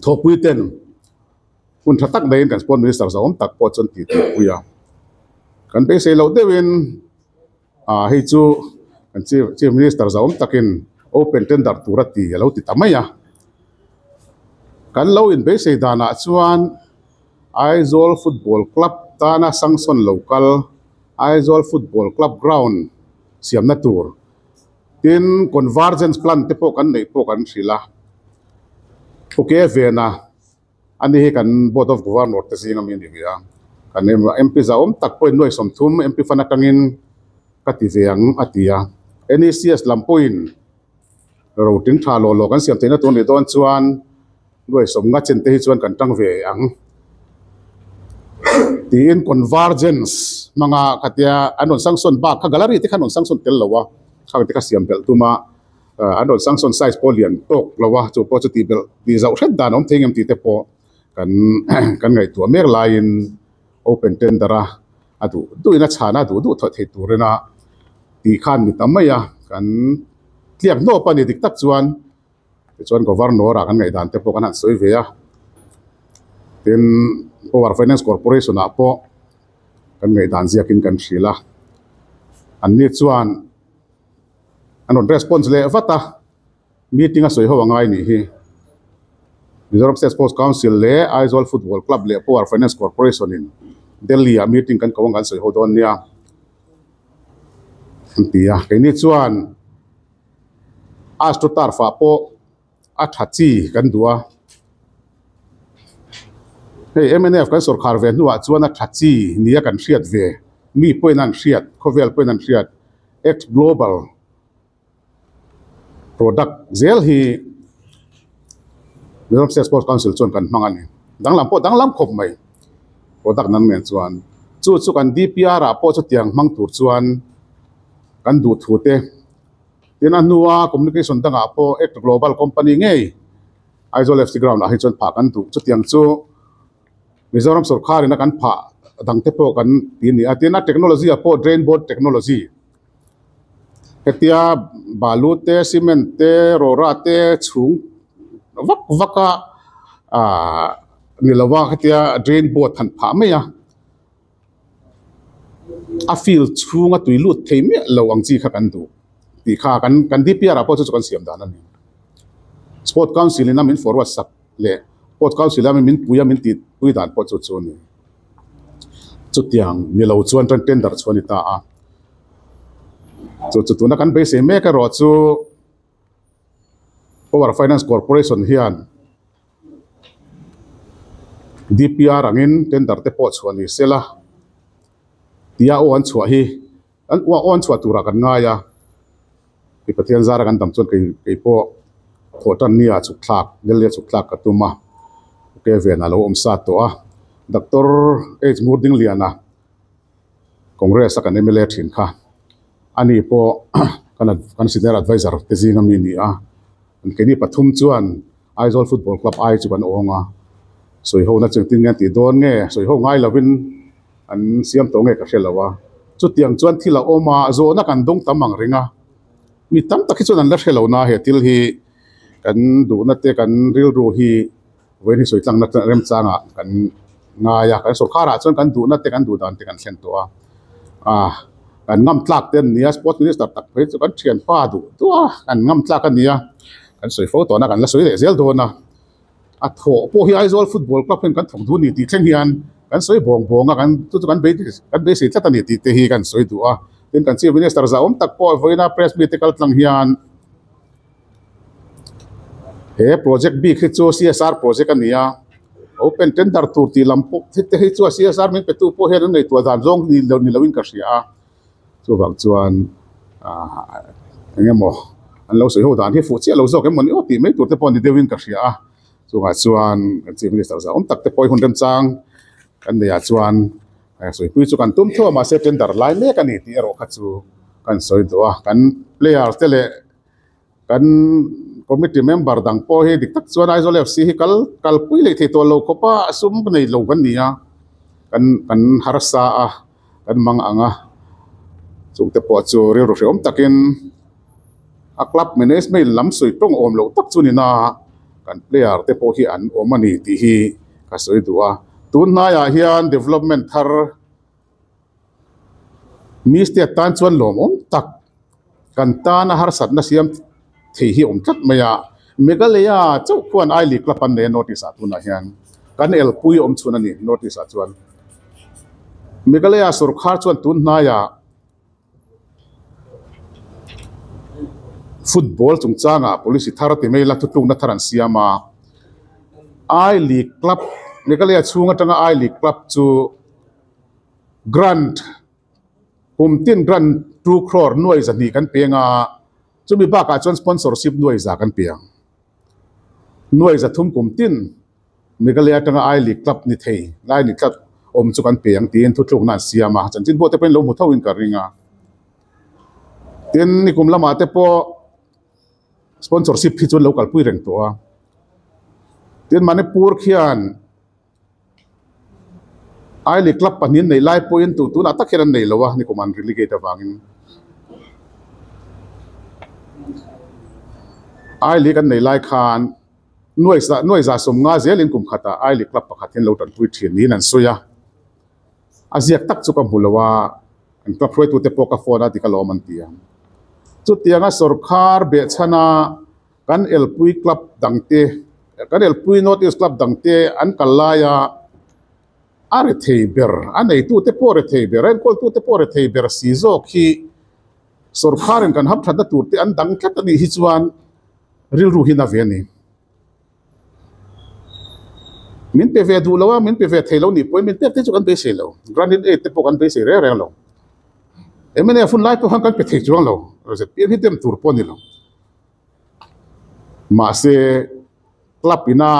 thopui ten kun thatak dein kan sport minister zawm tak po chon ti puya kan pe se lo dewin hei chu kan chief minister zawm takin open tender turati lo ti tamaya kan lo in be se dana chuan Aizol Football Club tana sanction local Aizol Football Club ground siam na tur tin convergence plan te po kan nei po kan sila okay vena ani he kan board of governor te singa min dia kan MP zawm tak point noi som thum MP fana kangin kativeang atia NECS lampoin routin thalo lo kan siam teina ton le don chuan noi som nga chen te hi chuan kan tang ve ang tin convergence mga katya anon sangson ba ka gallery ti kanon sangson tel lawa ka ti ka siam bel tuma anon sangson size polian tok lawa chu positive bel di zau shed danom thengem ti te po kan kan ngai tu mer line open tendera adu du ina chana du tho the turena ti khan mi tamaya kan tliak no pa ni dik tak chuan governor kan ngai dan te po kan han sawifiah tin Power Finance Corporation po kan ngai dan ziakin kan sila an ni chuan anon response le vata meeting a soi ho angai ni hi Mizoram State Sports Council le Aizawl Football Club le Power Finance Corporation in Delhi a meeting kan kawang kan soi ho don nia antia kai ni chuan astro tarfa po a thatchi kan dua hey MNF kan sarkar ve nuwa chuan a thatchi nia kan hriat ve mi poinan hriat khovel poinan hriat act global product zel hi Mizoram State Sports Council chuan kan hmangani danglam khop mai product nan men chuan chu kan DPR a po chu tiang hmang tur chuan kan du thute tin anuwa communication danga po act global company ngei Aizawl FC ground a hi chuan pha kan du chu tiang chu Mizoram sarkar ina kan pha dang te po kan tin ni atina technology a po drain board technology hetia balu te cement te rora te chung vaka nilawa hetia drain board than pha me ya a feel chunga tuilut theime lo angchi kha kan du ti kha kan DPR a po chu kan siam dan ani sport council ina min forward sak le sport council a min puya min ti pui dan po chu chu ni chu tiang ni lo chuan tender chuan ta a chu na kan be se me ka ro chu Power Finance Corporation hian DPR angin tender te po chuan ni sela tia on chua hi an on chua tura kan ngaia pi pathian zara kan dam chuan kei po thotan nia chu thlak gelle chu thlak ka tuma ke ve na lo om sa to a Dr. H Murding liana Congress kan MLA thin kha ani po kan senior advisor te zinga mi ni a an keni pathum chuan Aizawl Football Club ai chu kan onga soi ho na chengtin ngan ti don nge soi ho ngai lovin an siam to nge ka helawa chu tiang chuan thila oma zo na kan dong tamang ringa mi tam takhi chuan an la helo na he til hi kan du na te kan ril ru hi wen hi soi tlang na rem changa kan ngaia kan so khara chuan kan du na te kan du dan te kan thlen to a kan ngam tlak ten nia sport minister tak phei chu kan thian pa du to kan ngam tlak ania kan soi photo na kan la soi le zel do na a tho po hi Aizawl Football Club kan thong du ni ti thleng hian kan soi bong kan tu kan be se tlatani ti te hi kan soi du a tin kan chief minister za om tak po voina press meet kal tlang hian he project b khi chu CSR project ania open tender tur ti lampu te hi chu CSR min pe tu po he nei tu dan zong ni lawin ka sia chu wang chuan engemo an lo soi ho dan hi fu chi lo zo ke mon o ti mai tur te pon di dewin ka sia chu nga chuan kan chief minister za om tak te poi hun rem chang kan ne ya chuan soi pui chu kan tum tho ma se tender lai me kan ni ti ro kha chu kan soi do kan player te le kan committee member dang po he dik tak chuan Aizawl FC hi kal pui le the to lo khopa sum nei lo kan nia kan harsa a kan mang anga chung te po chu ri ro om takin a club management lam soi tong om lo tak chu ni na kan player te po hi an omani ti hi ka soi duwa tun na ya hian development thar mi state tan chuan lom om tak kan ta na har sat na siam thei hi om tat maya megalaya chau khuan ai li club an ne notice a tuna hian kan el pui om chuna ni notice a chuan megalaya sarkar chuan tun na ya football chung changa policy thar ti mai la tu tung na tharan siama ai league club megalaya chunga tanga ai league club chu grant tin grant 2 crore nuai za ni kan penga chumi ba ka chon sponsorship nuai za kan piang nuai za thum tin megalaya tanga ai league club ni thei lai ni club om chu kan pe ang tin thu tluk na siama chan chin bo te pen lo mu thawin ka ringa tin ni kum lama te po sponsorship hi chun local pui reng to a tin manipur khian ai le club panin nei lai point tu na ta khiran nei lowa ni kuman relegate awangin ai le kan nei lai khan nuai za som nga zelin kum khata ai le club pakhatin lo tan pui thin ni nan soya aziak tak chu ka bulawa an club roi tu te poka phone ati ka lo man tia chu tianga sarkar be chana kan elpui club dangte kan elpui notice club dangte an kalaya are theiber anei tu te pore theiber en kol tu te pore theiber si zo khi sarkar kan hap thada tur te an dang khat ani hi chuan ril ru hi na ve ni min pe ve du lawa min pe ve thelo ni poi min te chu kan be se lo granted e te po kan be se re lo emene fun lai to han kan pe thei chuang lo roset pi hi tem tur po ni lo ma se club ina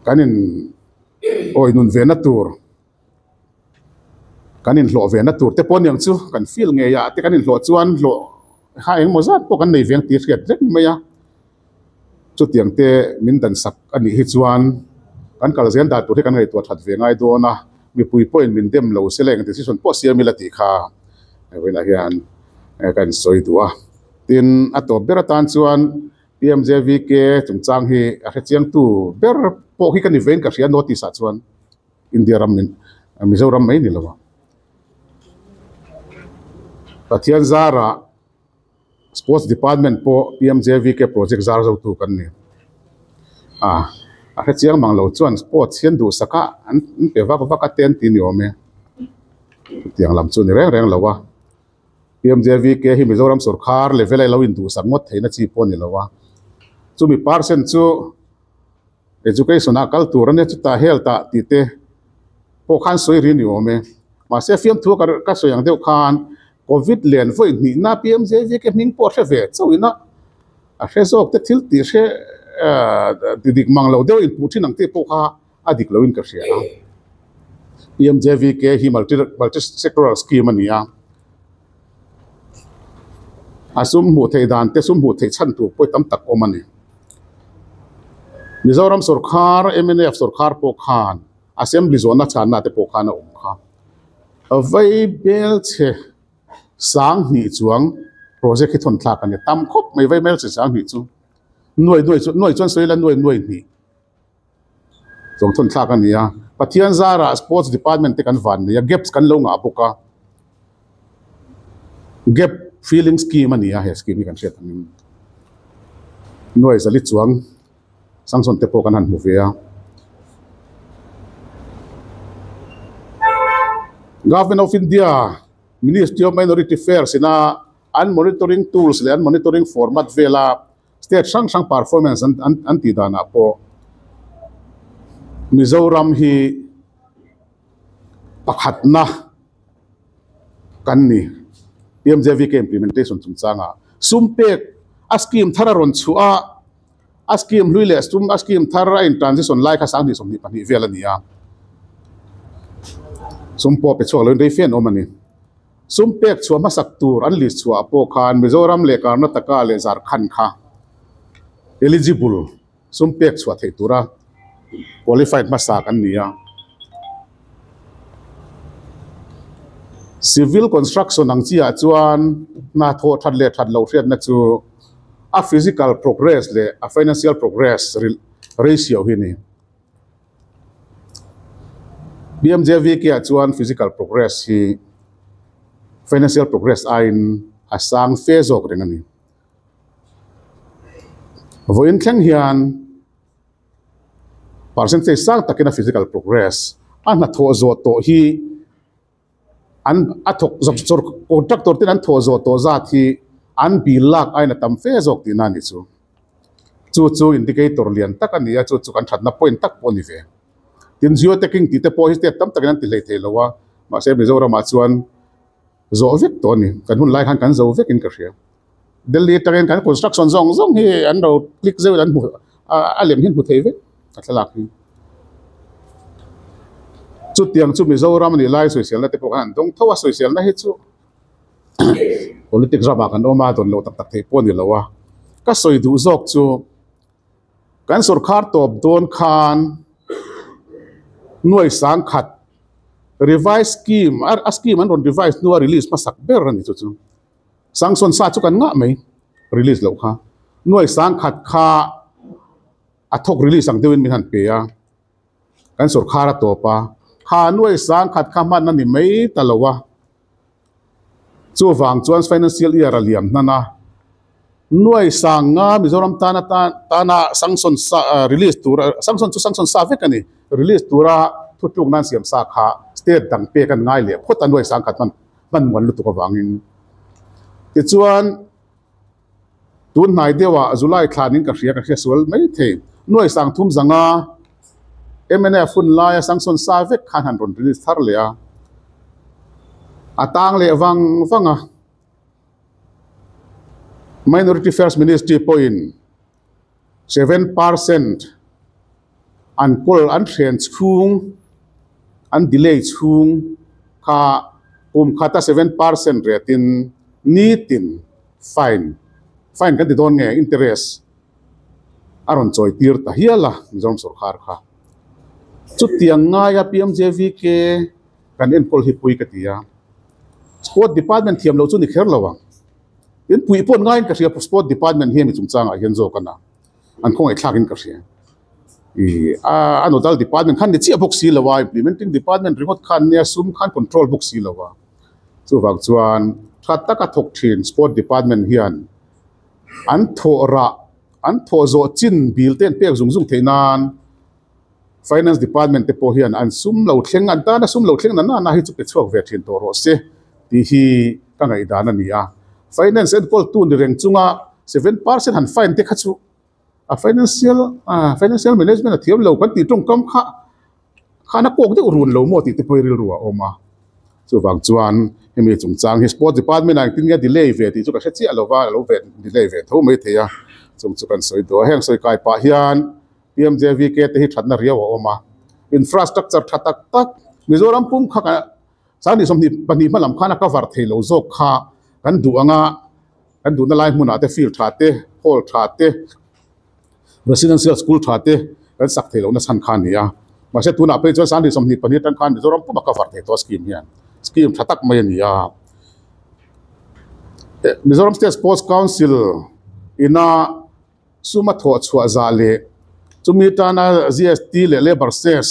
kanin oi nun ve na tur kanin lo ve na tur te po niang chu kan feel nge ya te kanin lo chuan lo ha eng mo zat po kan nei veng ti hriat rek me ya chu tiang te min dan sak ani hi chuan kan kal zen da tur he kan ngai to that ve ngai do na mi pui point min dem lo seleng decision po sia milati kha wela hian kan soi tua tin ato beratan chuan PMJVK chungchang hi a chiang tu ber po hi kan event ka ria notice a chuan India ram min Mizoram mai ni lawa pathian zara sports department po PMJVK project zar zo tu kan ni a chiang mang lo chuan sports hian du saka an pe va ka ten ti ni ome tiang lam chu ni reng lawa PMJVK hi Mizoram sarkar level ai lo in du sak ngot theina chi po ni lawa chu mi percent chu education a culture ne chu ta health ta ti te po khan soi ri ni ome ma se fiam thu ka soyang deu khan covid len foi ni na PMJVK ning po se ve chawina a rezok te thil ti se didik mang lo deu in puthi nang te po kha adik lo in ka sia PMJVK hi multi sectoral scheme ania asum hu thei dan te sum hu thei chan tu poi tam tak omani Mizoram sarkar MNF sarkar po khan assembly zona chana te po khan om kha avai bel che sang ni chuang project hi thon thla kan tam khop mai vai mel che sang ni chu noi chuan soila noi ni zong thon thla kan nia pathian zara sports department te kan van nia gaps kan lo nga buka gap feeling scheme ania he scheme ni kan set ani noi zali chuang sangson te po kan han movia Government of India Ministry of Minority Affairs ina an monitoring tools le an monitoring format vela state sang performance an ti dana po Mizoram hi pakhatna kan ni PMJVK implementation chungchanga sumpek a scheme thararon chua a scheme hlui le sum a scheme thara in transition lai kha sang ni som ni pani velania sumpo pe chwa loi fen omani sumpek chwa masak tur an list chwa po khan Mizoram le Karnataka le Jharkhand kha eligible sumpek chwa thei tura qualified masak an nia civil construction ang chia chuan na tho that lo hriat na chu a physical progress le a financial progress ratio hi ni PMJVK chuan physical progress hi financial progress ain asang phase ok rengani voin thleng hian percentage sang takina physical progress an na tho zo to hi an athok zor contractor tin an tho zo to za thi an bilak aina tam phase ok tin ani chu indicator lian tak ania chu kan thatna point tak poni ve tin geoteching ti te po hi step tam takin an ti lei thei lowa ma se Mizoram ma chuan zo vek to ni kan hun lai khan kan zo vek in ka hria Delhi takin kan construction zong hi an ro click zeu an a lem hin hu thei vek atlalak hi chút tiếng chút Mizoram ni lai social na te pok han dong thawa social na hi chu politics rama kan oma don lo tak tak thei pon ni lawa ka soi du zok chu kan sarkar top don khan nuai sang khat revise scheme a scheme an ron revise nuwa release masak ber ani chu chu sangson sa chu kan nga mai release lo kha nuai sang khat kha athok release ang dewin min han pe ya kan sarkar to pa kha nuai sang khat kha man ani mai talawa chu wang chuan financial year aliam nana nuai sang nga Mizoram tana sangson sa release tura sangson sa vek ani release tura thutlung nan siam sa kha state dang pe kan ngai le phot an nuai sang khat man mon lu tu ka wangin ti chuan tun nai dewa July thlanin ka hria sual mai the nuai sang thum zanga MNF fun la ya sangson sa vek khan han ron release thar le a atang le wanga Minority Affairs Ministry point 7% an kol an thian chung an delay chung kha khata 7% ratin nitin fine kan ti don nge interest aron choi tir ta hiala Mizoram sarkar kha chutiang nga ya PMJV ke kan en kol hi pui ka tia sport department thiam lo chu ni kher lawang in pui pon ngain ka ria sport department hi mi chungchang a hian zo kana an khong ai thlakin ka ria anodal department khan ni chi box si lawa implementing department remote khan ne sum khan control box si lawa chu wak chuan thatta ka thok thin sport department hian an tho zo chin bil ten pek zung theinan finance department te po hian an sum lo thleng an ta na sum lo thleng na hi chu pe chuak ve thin to ro se ti hi ka ngai dan ani a finance and pol tu ni reng chunga 7% han fine te khachu a financial management a thiam lo kan ti tong kam khana kok de urun lo mo ti te poiril ruwa oma chu wang chuan hemi chungchang hi sport department ang tin ya delay ve ti chu ka chi alova lo ve delay ve tho mai theya chung chu kan soi do heng soi kai pa hian PMJV ke te hi thatna ria wa oma infrastructure thatak tak Mizoram pum kha ka sani somni pani malam khana ka var thei lo zok kha kan du na lai hmuna te field thate hall thate residential school thate kan sak thei lo na san khan nia ma se tuna pe chuan sani somni pani tan khan Mizoram pum ka var thei to scheme thatak mai ania Mizoram State Sports Council ina suma tho chua za le chumi tana GST le labor cess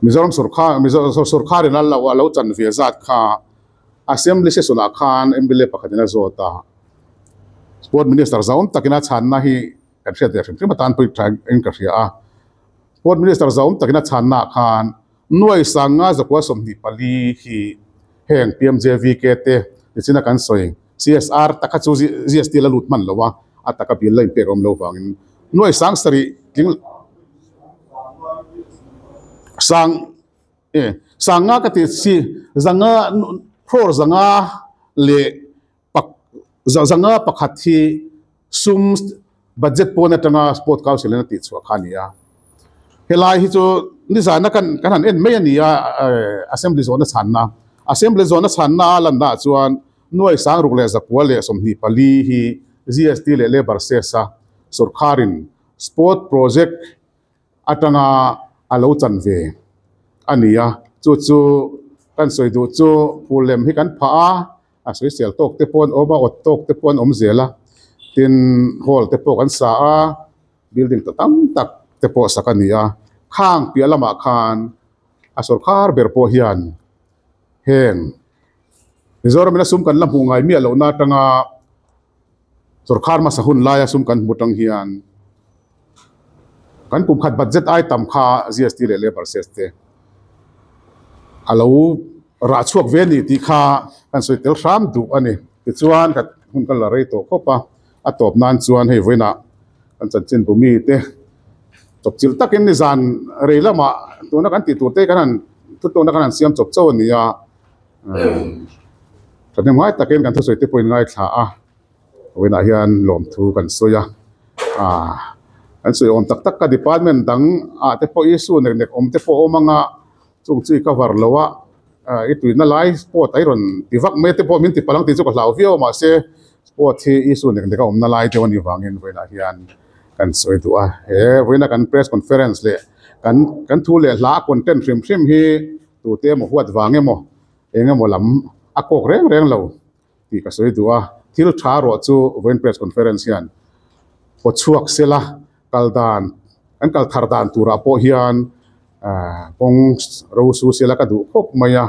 Mizoram sarkar in Allah wa lo chan ve zat kha assembly se sula khan MLA pakhatina zota sport minister zaum takina channa hi kathia de thim tan pui tag in kathia a sport minister zaum takina channa khan nuai sanga zakwa somni pali hi heng PMJV ke te china kan soi CSR takhachu GST la lutman lowa ataka bil la impek om lo wangin nuai sang sari sanga ka ti si zanga khor zanga le pak zanga pakhat hi sum budget pona tanga sport council na ti chwa khania helai hi chu ni zana kan han en mai ania assembly zone channa landa chuan nuai sang ruk le zakwa le somni pali hi GST le labor cessa sarkarin sport project atanga alo chan ve ania chu kan soi du chu pulem hi kan pha a soi sel tok te pon oma ot tok te pon om zela tin hall te pok an sa a building to tam tak te po sakania khang pialama khan a sarkar ber po hian heng Mizoram na sum kan lam hungai mi alo na tanga sarkar ma sahun laya sum kan mutang hian kan pum khat budget item kha GST le labor cess te alo ra chuak ve ni ti kha kan soi tel ram du ani ti chuan kat hun kal la rei to khopa a top nan chuan hei voina kan chan chen bu mi te chop chil takin ni zan rei lama to na kan ti tu te kan tu to na kan siam chop chaw ni ya thadem ngai takin kan thu soi te poin ngai thla a voina hian lom thu kan soya an sui om tak tak ka department dang a te po isu nek nek om te po omanga chung chui ka var lowa itui na lai sport ai ron tivak me te po min ti palang ti chu ka hlau vio ma se sport hi isu nek nek om na lai te wani wangin voina hian kan soi tu a he voina kan press conference le kan thu le hla content hrim hi tu te mo huat wange mo enga mo lam akok reng lo ti ka soi tu a thil tha ro chu voin press conference hian po chuak sela kaldan an kal thar dan tura po hian pong ro su sela ka du khop maya